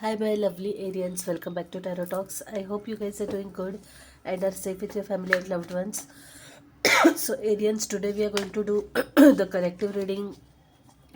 Hi, my lovely Arians. Welcome back to Tarot Talks. I hope you guys are doing good and are safe with your family and loved ones. So, Arians, today we are going to do the collective reading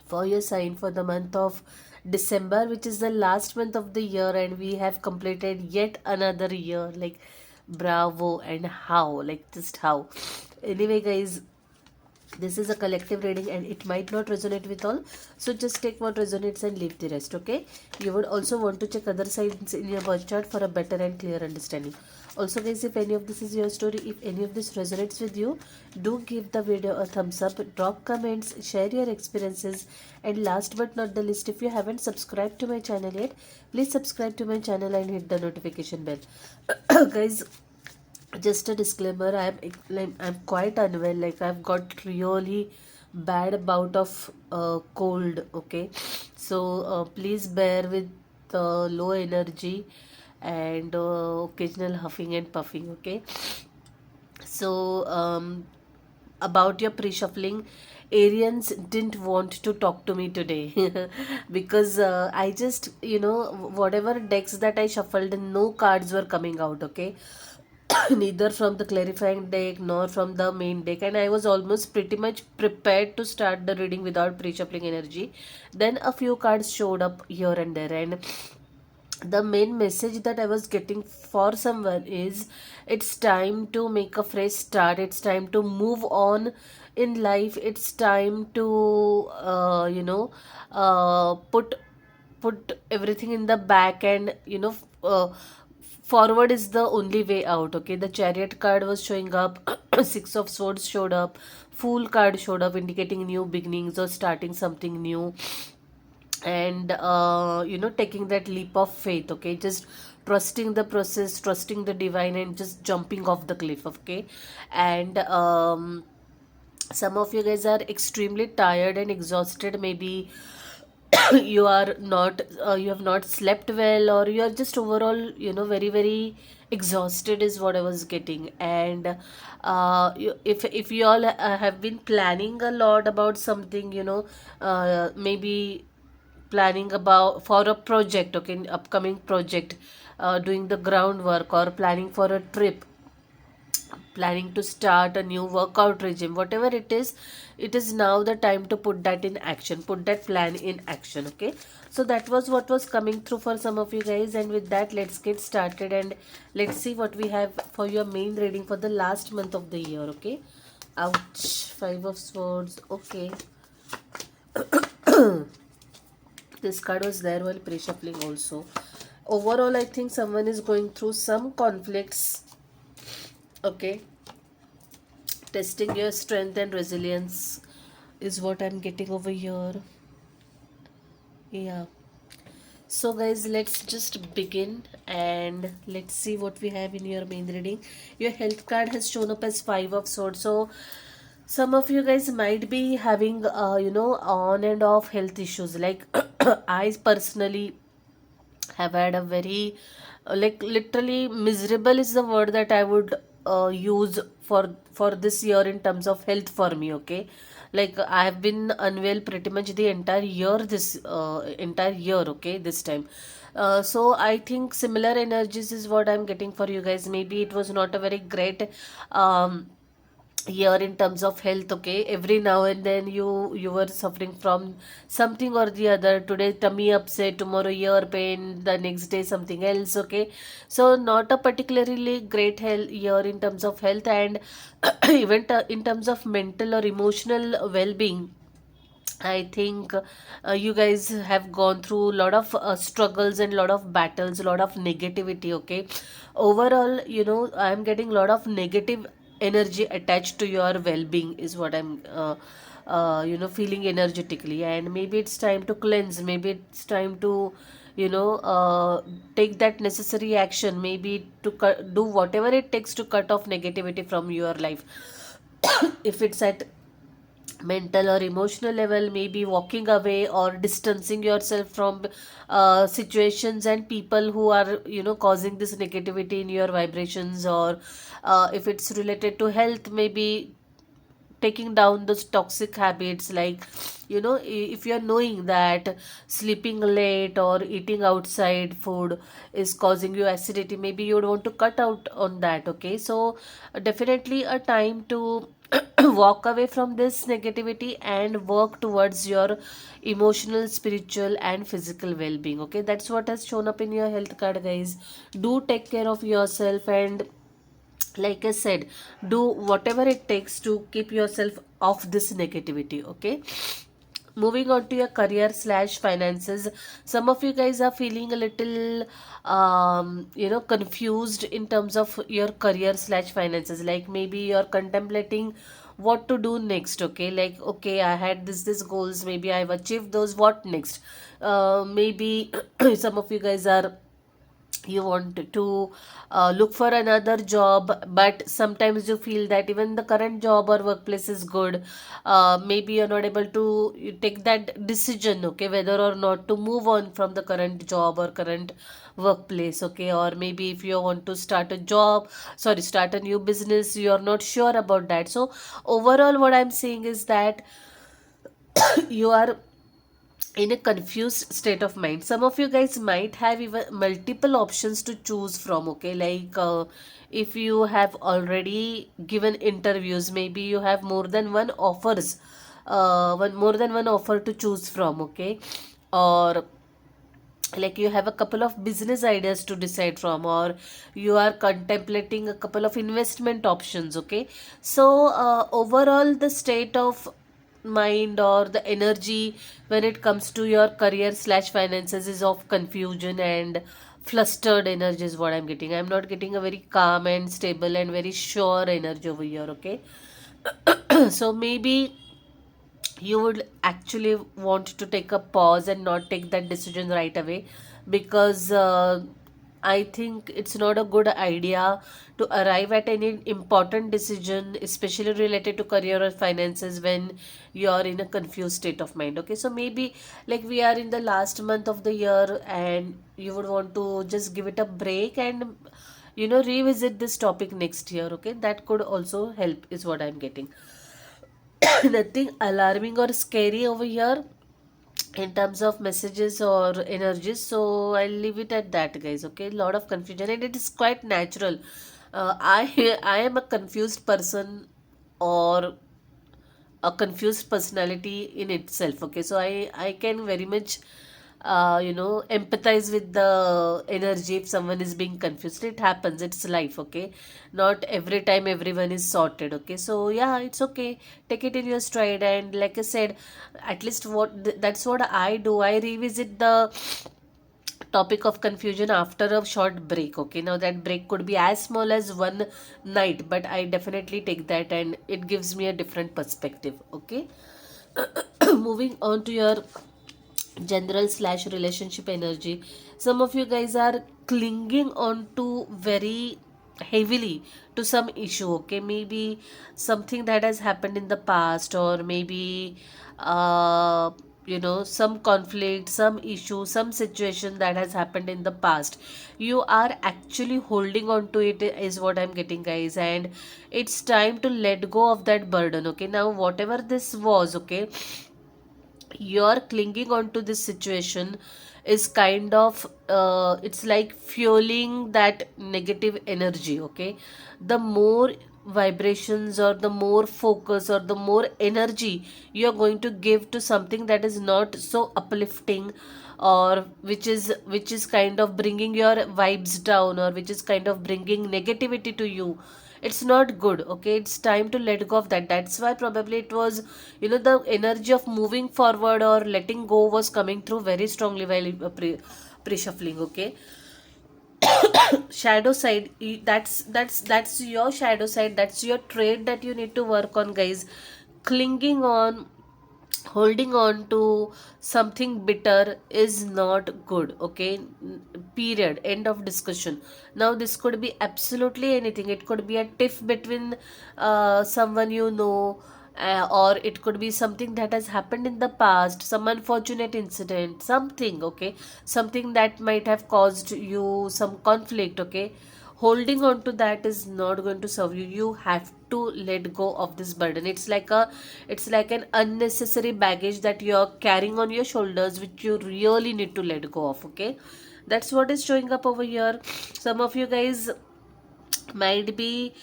for your sign for the month of December, which is the last month of the year, and we have completed yet another year. Like, bravo, and how? Like, just how? Anyway, guys, this is a collective reading and it might not resonate with all, so just take what resonates and leave the rest. Okay, you would also want to check other signs in your birth chart for a better and clear understanding. Also, guys, if any of this is your story, if any of this resonates with you, do give the video a thumbs up, drop comments, share your experiences, and last but not the least, if you haven't subscribed to my channel yet, please subscribe to my channel and hit the notification bell. Guys, just a disclaimer, I'm quite unwell. Like, I've got really bad bout of cold. Okay, so please bear with low energy and occasional huffing and puffing. Okay, so about your pre-shuffling, Arians didn't want to talk to me today because I just, whatever decks that I shuffled, no cards were coming out. Okay, neither from the clarifying deck nor from the main deck, and I was almost pretty much prepared to start the reading without pre-shuffling energy. Then a few cards showed up here and there, and the main message that I was getting for someone is it's time to make a fresh start, it's time to move on in life, it's time to put everything in the back, and forward is the only way out. Okay, the Chariot card was showing up, Six of Swords showed up, Fool card showed up, indicating new beginnings or starting something new, and taking that leap of faith. Okay, just trusting the process, trusting the divine, and just jumping off the cliff. Okay, and some of you guys are extremely tired and exhausted. Maybe you are not you have not slept well, or you are just overall, very very exhausted is what I was getting. And if you all have been planning a lot about something, maybe planning about for a project. Okay, upcoming project, doing the groundwork, or planning for a trip, planning to start a new workout regime, whatever it is now the time to put that in action, put that plan in action. Okay, so that was what was coming through for some of you guys, and with that, let's get started and let's see what we have for your main reading for the last month of the year. Okay, ouch, Five of Swords. Okay, this card was there while pre-shuffling also. Overall, I think someone is going through some conflicts. Okay, testing your strength and resilience is what I'm getting over here. Yeah. So, guys, let's just begin and let's see what we have in your main reading. Your health card has shown up as Five of Swords. So, some of you guys might be having, on and off health issues. Like, I personally have had a very, like, literally miserable is the word that I would use for this year in terms of health for me. Okay, like, I have been unwell pretty much the entire year, this entire year. Okay, this time, so I think similar energies is what I'm getting for you guys. Maybe it was not a very great year in terms of health. Okay, every now and then you were suffering from something or the other. Today tummy upset, tomorrow ear pain, the next day something else. Okay, so not a particularly great health year in terms of health, and even in terms of mental or emotional well-being. I think you guys have gone through a lot of struggles and a lot of battles, a lot of negativity. Okay, overall, I'm getting a lot of negative energy attached to your well-being is what I'm feeling energetically. And maybe it's time to cleanse, maybe it's time to take that necessary action, maybe to do whatever it takes to cut off negativity from your life. If it's at mental or emotional level, maybe walking away or distancing yourself from situations and people who are, causing this negativity in your vibrations. Or if it's related to health, maybe taking down those toxic habits, like if you're knowing that sleeping late or eating outside food is causing you acidity, maybe you would want to cut out on that. Okay, so definitely a time to walk away from this negativity and work towards your emotional, spiritual and physical well-being. Okay, that's what has shown up in your health card, guys. Do take care of yourself, and like I said, do whatever it takes to keep yourself off this negativity. Okay, moving on to your career slash finances. Some of you guys are feeling a little confused in terms of your career slash finances, like maybe you're contemplating what to do next. Okay, like, okay, I had this goals, maybe I've achieved those, what next? Maybe some of you guys are, you want to look for another job, but sometimes you feel that even the current job or workplace is good. Maybe you're not able to take that decision, okay, whether or not to move on from the current job or current workplace. Okay, or maybe if you want to start a new business, you're not sure about that. So overall, what I'm saying is that you are in a confused state of mind. Some of you guys might have even multiple options to choose from. Okay, like, if you have already given interviews, maybe you have more than one offers, one more than one offer to choose from. Okay, or like you have a couple of business ideas to decide from, or you are contemplating a couple of investment options. Okay, so overall the state of mind or the energy when it comes to your career slash finances is of confusion and flustered energy is what I'm getting. I'm not getting a very calm and stable and very sure energy over here. Okay, so maybe you would actually want to take a pause and not take that decision right away, because I think it's not a good idea to arrive at any important decision, especially related to career or finances, when you're in a confused state of mind. Okay, so maybe, like, we are in the last month of the year and you would want to just give it a break and revisit this topic next year. Okay, that could also help is what I'm getting. Nothing alarming or scary over here in terms of messages or energies, so I'll leave it at that, guys. Okay, a lot of confusion and it is quite natural. I am a confused person, or a confused personality in itself. Okay, so I can very much empathize with the energy if someone is being confused. It happens, it's life. Okay, not every time everyone is sorted. Okay, so yeah, it's okay, take it in your stride. And like I said, at least that's what I do. I revisit the topic of confusion after a short break. Okay, now that break could be as small as one night, but I definitely take that and it gives me a different perspective. Okay, moving on to your general slash relationship energy. Some of you guys are clinging on to very heavily to some issue. Okay, maybe something that has happened in the past, or maybe some conflict, some issue, some situation that has happened in the past. You are actually holding on to it is what I'm getting, guys, and it's time to let go of that burden. Okay, now whatever this was, okay, you're clinging on to this situation is kind of it's like fueling that negative energy. Okay, the more vibrations or the more focus or the more energy you're going to give to something that is not so uplifting, or which is kind of bringing your vibes down, or which is kind of bringing negativity to you, it's not good. Okay, it's time to let go of that. That's why probably it was, the energy of moving forward or letting go was coming through very strongly while pre-shuffling. Okay, shadow side, that's your shadow side, that's your trait that you need to work on, guys. Clinging on, holding on to something bitter is not good. Okay, period, end of discussion. Now this could be absolutely anything. It could be a tiff between someone, or it could be something that has happened in the past, some unfortunate incident, something. Okay, something that might have caused you some conflict. Okay, holding on to that is not going to serve you. You have to let go of this burden. It's like an unnecessary baggage that you're carrying on your shoulders, which you really need to let go of. Okay, that's what is showing up over here. Some of you guys might be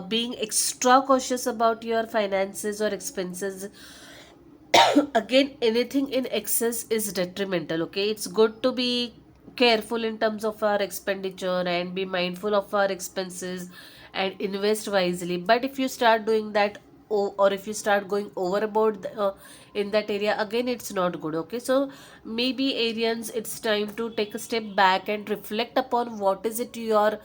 being extra cautious about your finances or expenses. Again, anything in excess is detrimental. Okay, it's good to be careful in terms of our expenditure and be mindful of our expenses and invest wisely. But if you start doing that, or if you start going overboard in that area, again it's not good. Okay, so maybe Arians, it's time to take a step back and reflect upon what is it you are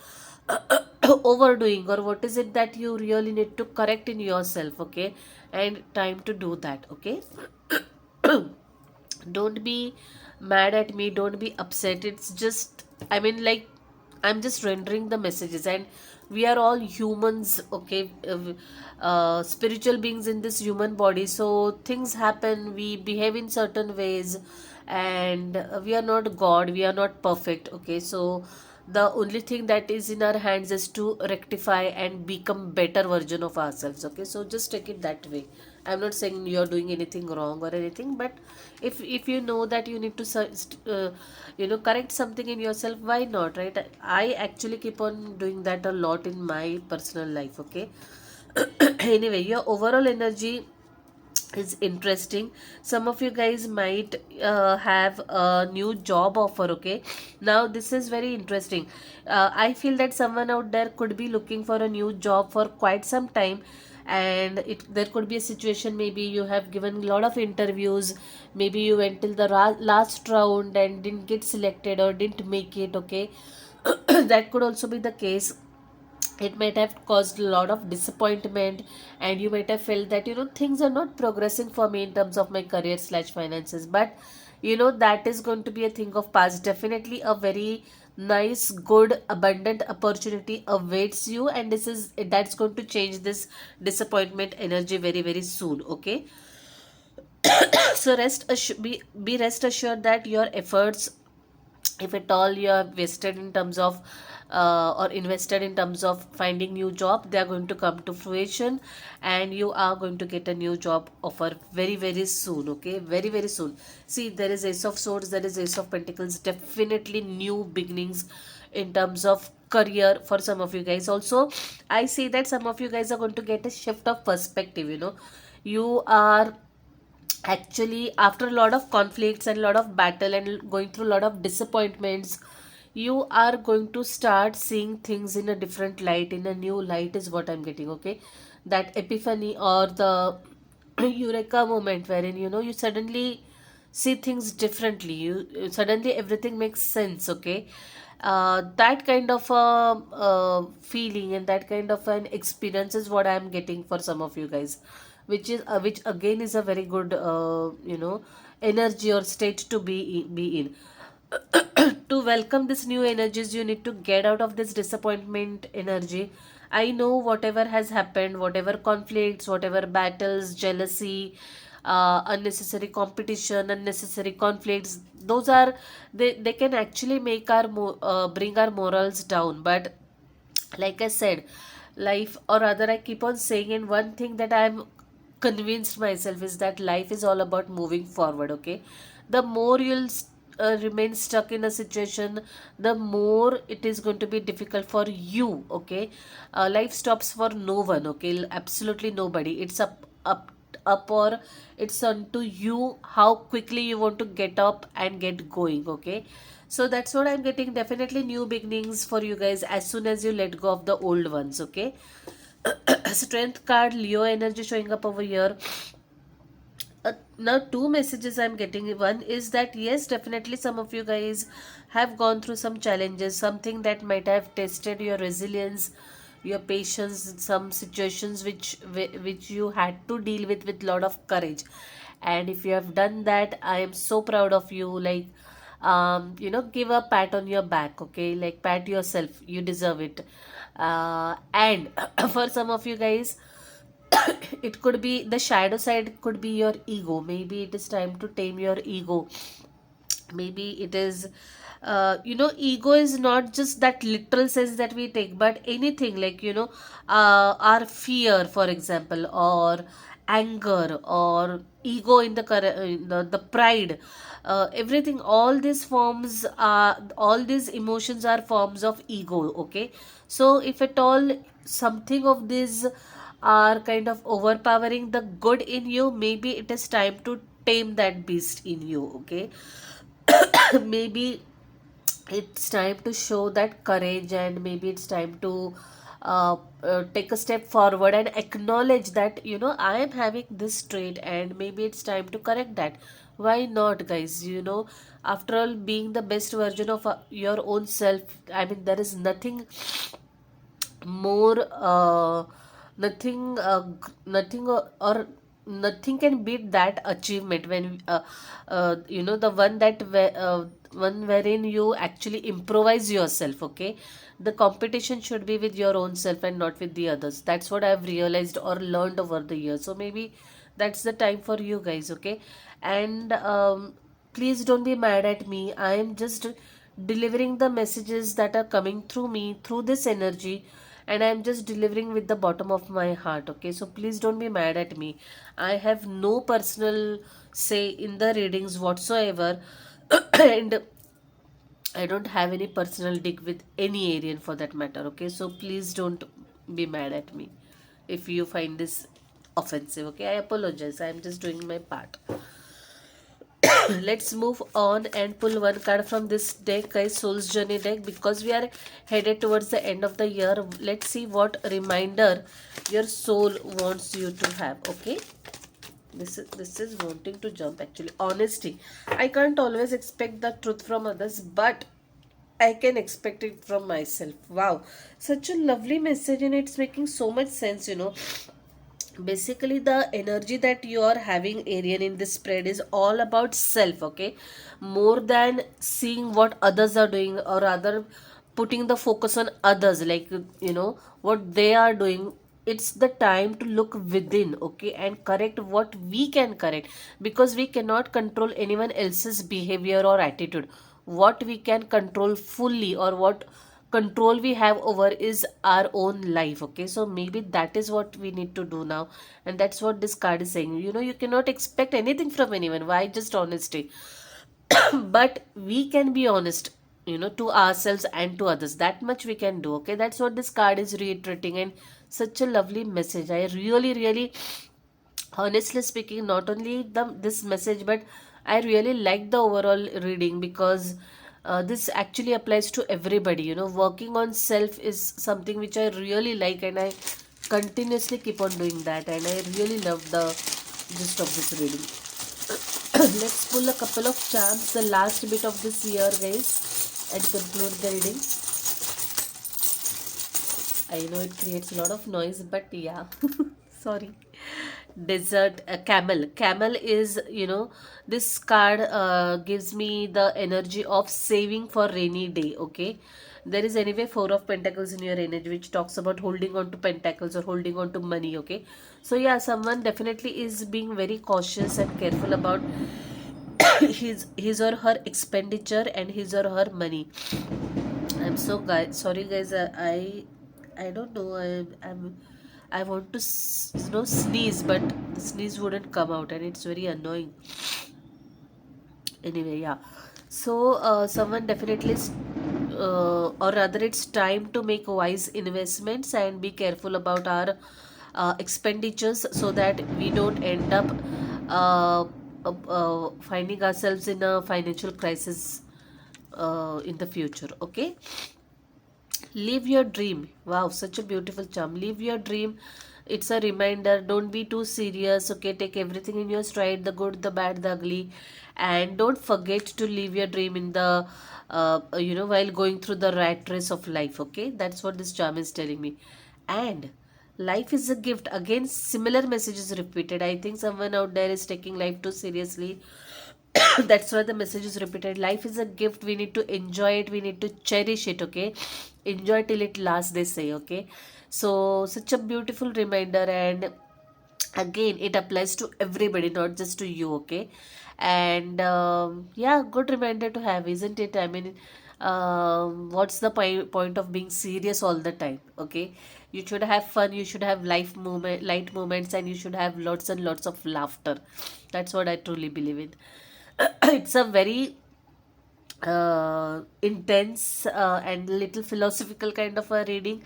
overdoing, or what is it that you really need to correct in yourself. Okay, and time to do that. Okay, don't be mad at me, don't be upset. It's just, I mean, like, I'm just rendering the messages, and we are all humans. Okay, spiritual beings in this human body, so things happen, we behave in certain ways, and we are not god, we are not perfect. Okay, so the only thing that is in our hands is to rectify and become better version of ourselves. Okay, so just take it that way. I'm not saying you're doing anything wrong or anything, but if you know that you need to correct something in yourself, why not, right? I actually keep on doing that a lot in my personal life. Okay, anyway, your overall energy is interesting. Some of you guys might have a new job offer. Okay, now this is very interesting. I feel that someone out there could be looking for a new job for quite some time, and there could be a situation, maybe you have given a lot of interviews, maybe you went till the last round and didn't get selected or didn't make it. Okay, that could also be the case. It might have caused a lot of disappointment, and you might have felt that things are not progressing for me in terms of my career slash finances. But that is going to be a thing of past. Definitely a very nice, good, abundant opportunity awaits you, and that's going to change this disappointment energy very very soon. Okay, so be rest assured that your efforts, if at all you are wasted in terms of or invested in terms of finding new job, they are going to come to fruition, and you are going to get a new job offer very very soon. Okay, very very soon. See, there is Ace of Swords, there is Ace of Pentacles. Definitely new beginnings in terms of career for some of you guys. Also, I see that some of you guys are going to get a shift of perspective. You are actually, after a lot of conflicts and a lot of battle and going through a lot of disappointments, you are going to start seeing things in a different light, in a new light, is what I'm getting. Okay, that epiphany or the eureka moment, wherein you suddenly see things differently, suddenly everything makes sense. Okay, that kind of a feeling and that kind of an experience is what I'm getting for some of you guys, which again is a very good energy or state to be in. To welcome this new energies, you need to get out of this disappointment energy. I know whatever has happened, whatever conflicts, whatever battles, jealousy, unnecessary competition, unnecessary conflicts, those are, they can actually make bring our morals down. But like I said, life, or rather I keep on saying, and one thing that I'm convinced myself is that life is all about moving forward. Okay, the more remain stuck in a situation, the more it is going to be difficult for you. Okay, life stops for no one. Okay, absolutely nobody. It's up, or it's onto you how quickly you want to get up and get going. Okay, so that's what I'm getting. Definitely new beginnings for you guys as soon as you let go of the old ones. Okay, strength card, Leo energy showing up over here. Now two messages I'm getting. One is that yes, definitely some of you guys have gone through some challenges, something that might have tested your resilience, your patience, some situations which you had to deal with lot of courage. And if you have done that, I am so proud of you. Like, give a pat on your back. Okay, like, pat yourself, you deserve it. And for some of you guys, it could be the shadow side, could be your ego. Maybe it is time to tame your ego. Maybe it is ego is not just that literal sense that we take, but anything like, our fear, for example, or anger, or ego in the pride, everything, all these emotions are forms of ego. Okay, so if at all something of these are kind of overpowering the good in you, maybe it is time to tame that beast in you. Okay, maybe it's time to show that courage, and maybe it's time to take a step forward and acknowledge that, I am having this trait, and maybe it's time to correct that. Why not, guys? After all, being the best version of your own self, I mean, there is nothing more nothing or nothing can beat that achievement, when the one wherein you actually improvise yourself. Okay, the competition should be with your own self and not with the others. That's what I've realized or learned over the years. So maybe that's the time for you guys. Okay, and please don't be mad at me. I am just delivering the messages that are coming through me through this energy, and I'm just delivering with the bottom of my heart. Okay, so please don't be mad at me. I have no personal say in the readings whatsoever, and I don't have any personal dig with any Aryan for that matter. Okay, so please don't be mad at me if you find this offensive. Okay, I apologize. I'm just doing my part. Let's move on and pull one card from this deck, guys, Soul's Journey deck, because we are headed towards the end of the year. Let's see what reminder your soul wants you to have. Okay, this is wanting to jump, actually. Honesty. I can't always expect the truth from others, but I can expect it from myself. Wow, such a lovely message, and it's making so much sense. Basically, the energy that you are having, Arian, in this spread is all about self. Okay, more than seeing what others are doing, or rather putting the focus on others, like, what they are doing. It's the time to look within. Okay, and correct what we can correct, because we cannot control anyone else's behavior or attitude. What we can control fully, or what control we have over, is our own life. Okay, so maybe that is what we need to do now, and that's what this card is saying. You cannot expect anything from anyone. Why? Just honesty. But we can be honest, to ourselves and to others. That much we can do. Okay, that's what this card is reiterating, and such a lovely message. I really, really, honestly speaking, not only this message, but I really like the overall reading, because this actually applies to everybody. Working on self is something which I really like, and I continuously keep on doing that, and I really love the gist of this reading. Let's pull a couple of charms, the last bit of this year, guys, and conclude the reading. I know it creates a lot of noise, but yeah, sorry. Desert, camel is, this card gives me the energy of saving for rainy day. Okay, there is anyway Four of Pentacles in your energy, which talks about holding on to pentacles or holding on to money. Okay, so yeah, someone definitely is being very cautious and careful about his or her expenditure and his or her money. I'm so sorry, guys. I don't know. I want to sneeze, but the sneeze wouldn't come out, and it's very annoying. Anyway, yeah. So someone definitely, or rather, it's time to make wise investments and be careful about our expenditures, so that we don't end up finding ourselves in a financial crisis in the future. Okay, live your dream. Wow, such a beautiful charm. Live your dream. It's a reminder, don't be too serious. Okay, take everything in your stride, the good, the bad, the ugly, and don't forget to live your dream in the while going through the rat race of life. Okay, that's what this charm is telling me. And life is a gift. Again, similar messages repeated. I think someone out there is taking life too seriously. That's why the message is repeated. Life is a gift. We need to enjoy it. We need to cherish it. Okay, enjoy till it lasts, they say. Okay, so such a beautiful reminder, and Again, it applies to everybody, not just to you, okay? And yeah, good reminder to have, isn't it? I mean, what's the point of being serious all the time? Okay, you should have fun, you should have light moments, and you should have lots and lots of laughter. That's what I truly believe in. It's a very intense and little philosophical kind of a reading,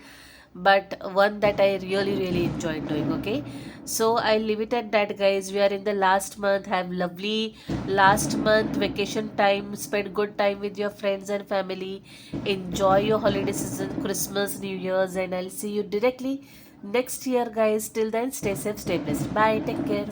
but one that I really really enjoyed doing. Okay, so I'll leave it at that, guys. We are in the last month. Have lovely last month vacation time. Spend good time with your friends and family. Enjoy your holiday season, Christmas, New Year's, and I'll see you directly next year, guys. Till then, stay safe, stay blessed. Bye, take care.